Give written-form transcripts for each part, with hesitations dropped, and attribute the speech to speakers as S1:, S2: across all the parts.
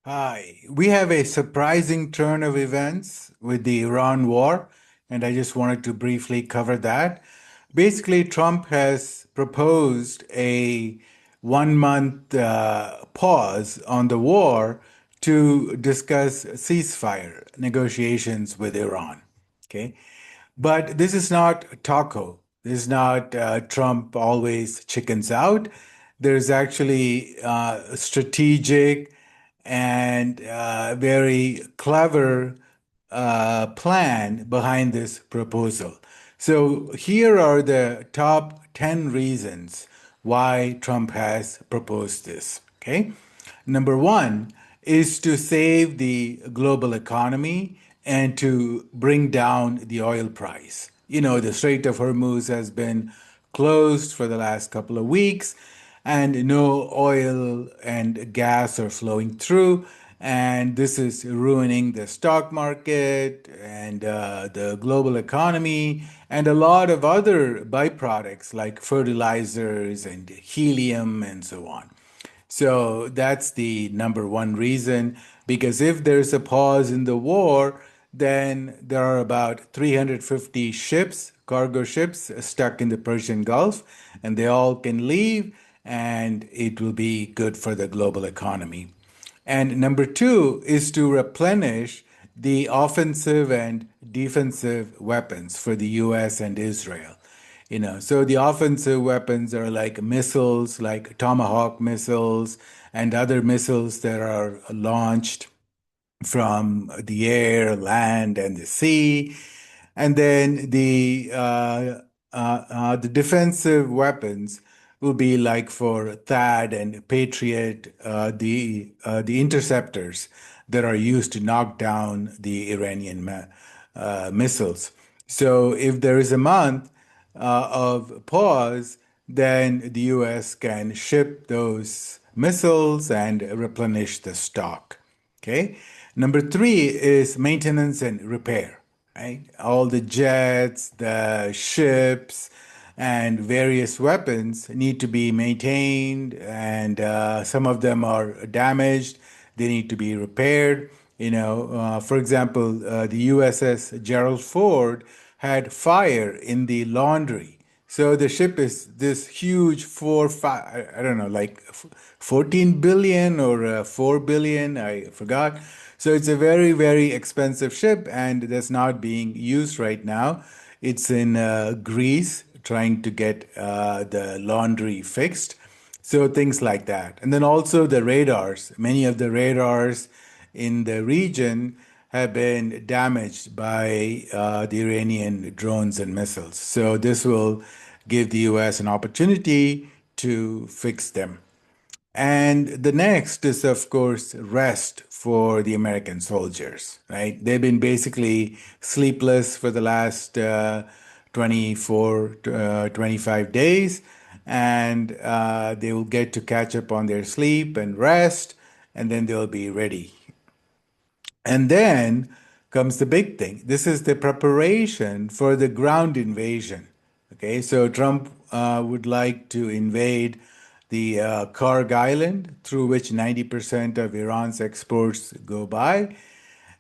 S1: Hi. We have a surprising turn of events with the Iran war, and I just wanted to briefly cover that. Basically, Trump has proposed a 1 month pause on the war to discuss ceasefire negotiations with Iran. Okay. But this is not taco. This is not Trump always chickens out. There's actually a strategic and very clever plan behind this proposal. So here are the top 10 reasons why Trump has proposed this. Okay. Number one is to save the global economy and to bring down the oil price. You know, the Strait of Hormuz has been closed for the last couple of weeks, and no oil and gas are flowing through. And this is ruining the stock market and the global economy and a lot of other byproducts like fertilizers and helium and so on. So that's the number one reason, because if there's a pause in the war, then there are about 350 ships, cargo ships, stuck in the Persian Gulf, and they all can leave, and it will be good for the global economy. And number two is to replenish the offensive and defensive weapons for the US and Israel. You know, so the offensive weapons are like missiles, like Tomahawk missiles and other missiles that are launched from the air, land, and the sea. And then the defensive weapons will be like for THAAD and Patriot, the interceptors that are used to knock down the Iranian missiles. So if there is a month of pause, then the U.S. can ship those missiles and replenish the stock. Okay. Number three is maintenance and repair, right? All the jets, the ships, and various weapons need to be maintained, and some of them are damaged. They need to be repaired. You know, for example, the USS Gerald Ford had fire in the laundry. So the ship is this huge four, five, I don't know, like 14 billion or 4 billion, I forgot. So it's a very, very expensive ship, and that's not being used right now. It's in Greece trying to get the laundry fixed. So things like that. And then also the radars. Many of the radars in the region have been damaged by the Iranian drones and missiles. So this will give the US an opportunity to fix them. And the next is, of course, rest for the American soldiers, right? They've been basically sleepless for the last 24, 25 days, and they will get to catch up on their sleep and rest, and then they'll be ready. And then comes the big thing. This is the preparation for the ground invasion. Okay, so Trump would like to invade the Kharg Island, through which 90% of Iran's exports go by.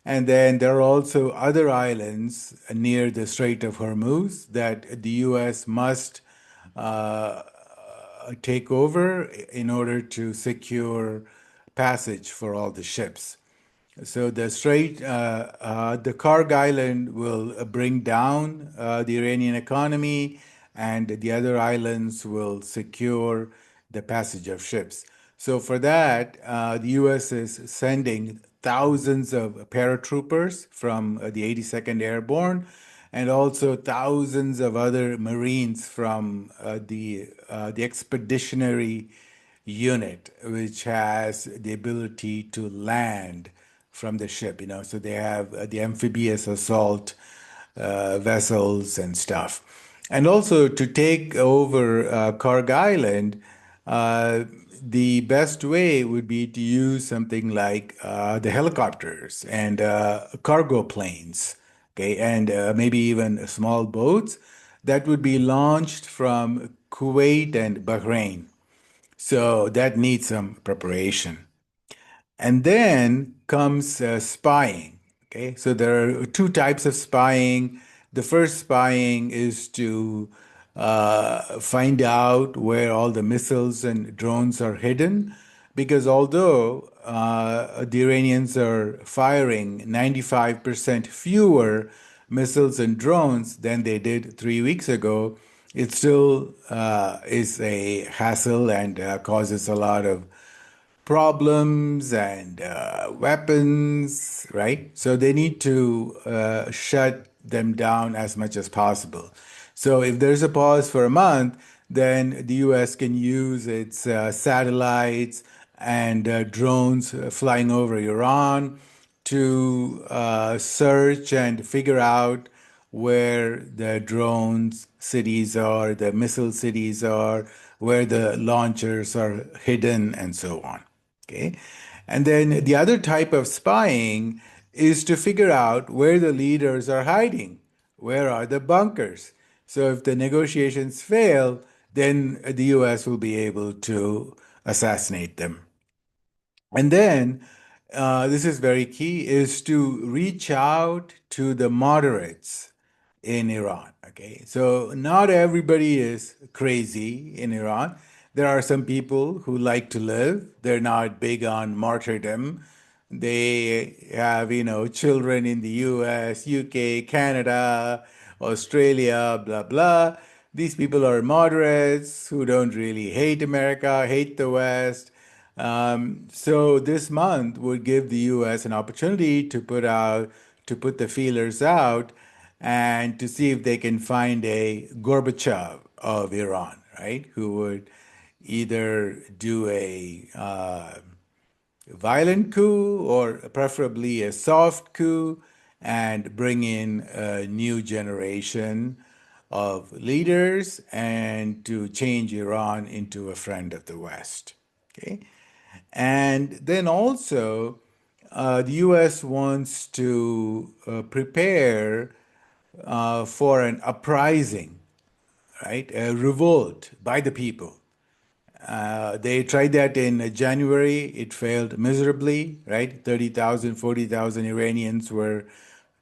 S1: And then there are also other islands near the Strait of Hormuz that the US must uh, take over in order to secure passage for all the ships. So the Kharg Island will bring down the Iranian economy, and the other islands will secure the passage of ships. So for that, the U.S. is sending thousands of paratroopers from the 82nd Airborne, and also thousands of other Marines from the Expeditionary Unit, which has the ability to land from the ship. You know, so they have the amphibious assault vessels and stuff. And also to take over Kharg Island, uh, the best way would be to use something like the helicopters and cargo planes, okay, and maybe even small boats that would be launched from Kuwait and Bahrain. So that needs some preparation. And then comes spying. Okay, so there are two types of spying. The first spying is to find out where all the missiles and drones are hidden, because although the Iranians are firing 95% fewer missiles and drones than they did 3 weeks ago, it still is a hassle and causes a lot of problems and weapons, right? So they need to shut them down as much as possible. So if there's a pause for a month, then the US can use its satellites and drones flying over Iran to search and figure out where the drones cities are, the missile cities are, where the launchers are hidden, and so on. Okay. And then the other type of spying is to figure out where the leaders are hiding. Where are the bunkers? So if the negotiations fail, then the US will be able to assassinate them. And then, this is very key, is to reach out to the moderates in Iran. Okay, so not everybody is crazy in Iran. There are some people who like to live. They're not big on martyrdom. They have, children in the US, UK, Canada, Australia, blah, blah. These people are moderates who don't really hate America, hate the West. So this month would give the U.S. an opportunity to put the feelers out and to see if they can find a Gorbachev of Iran, right? Who would either do a violent coup or preferably a soft coup and bring in a new generation of leaders and to change Iran into a friend of the West. Okay. And then also, the US wants to prepare for an uprising, right? A revolt by the people. They tried that in January. It failed miserably, right? 30,000, 40,000 Iranians were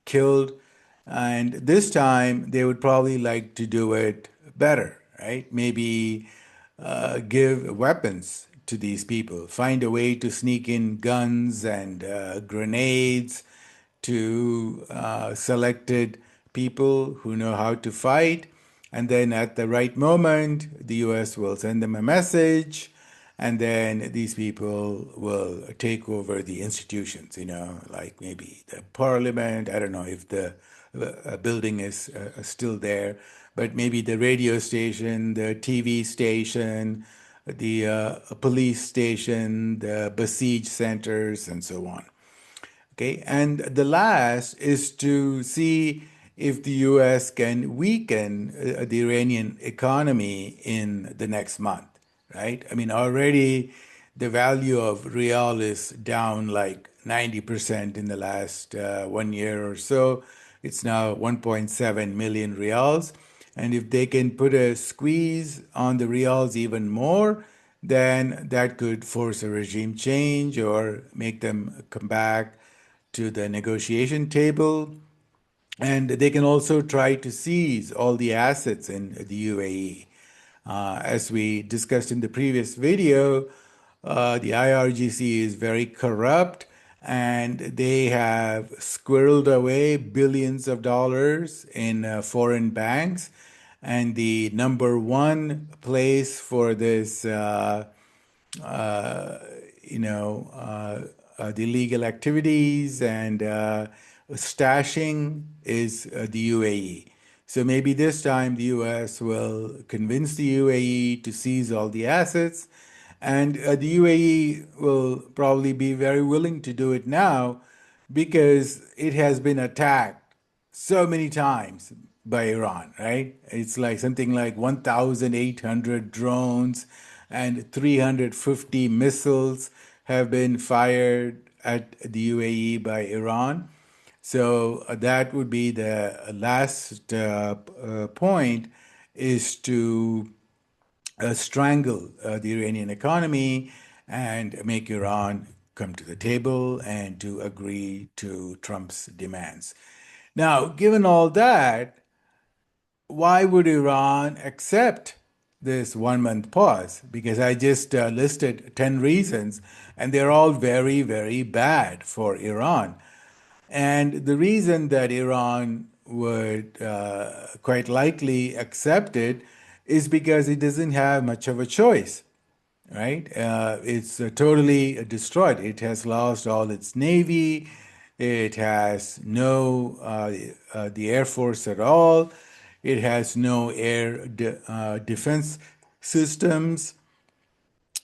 S1: killed. And this time they would probably like to do it better, right? Maybe give weapons to these people, find a way to sneak in guns and grenades to selected people who know how to fight. And then at the right moment, the US will send them a message, and then these people will take over the institutions, like maybe the parliament. I don't know if the building is still there, but maybe the radio station, the TV station, the police station, the besieged centers, and so on. Okay, and the last is to see if the US can weaken the Iranian economy in the next month, right? I mean, already the value of real is down like 90% in the last 1 year or so. It's now 1.7 million reals. And if they can put a squeeze on the reals even more, then that could force a regime change or make them come back to the negotiation table. And they can also try to seize all the assets in the UAE. As we discussed in the previous video, the IRGC is very corrupt and they have squirreled away billions of dollars in foreign banks. And the number one place for this uh, the illegal activities and stashing is the UAE. So maybe this time the US will convince the UAE to seize all the assets, and the UAE will probably be very willing to do it now because it has been attacked so many times by Iran, right? It's like something like 1,800 drones and 350 missiles have been fired at the UAE by Iran. So that would be the last point, is to strangle the Iranian economy and make Iran come to the table and to agree to Trump's demands. Now, given all that, why would Iran accept this 1 month pause? Because I just listed 10 reasons, and they're all very, very bad for Iran. And the reason that Iran would quite likely accept it is because it doesn't have much of a choice, right? It's totally destroyed. It has lost all its navy. It has no the air force at all. It has no defense systems,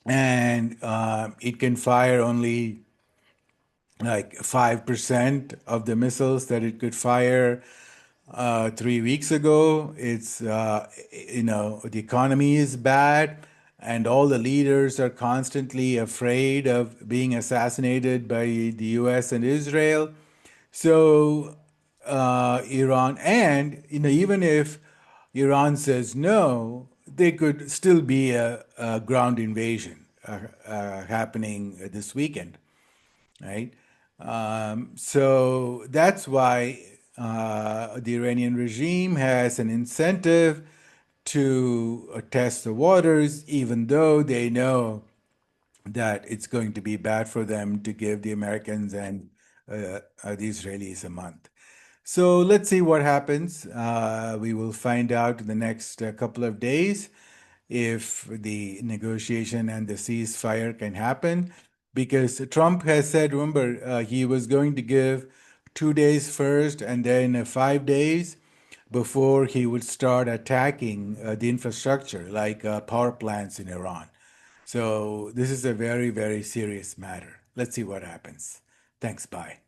S1: and it can fire only like 5% of the missiles that it could fire 3 weeks ago. The economy is bad, and all the leaders are constantly afraid of being assassinated by the US and Israel. So, Iran, and even if Iran says no, there could still be a ground invasion happening this weekend, right? So that's why the Iranian regime has an incentive to test the waters, even though they know that it's going to be bad for them to give the Americans and the Israelis a month. So let's see what happens. We will find out in the next couple of days if the negotiation and the ceasefire can happen. Because Trump has said, remember, he was going to give 2 days first and then 5 days before he would start attacking the infrastructure, like power plants in Iran. So this is a very, very serious matter. Let's see what happens. Thanks. Bye.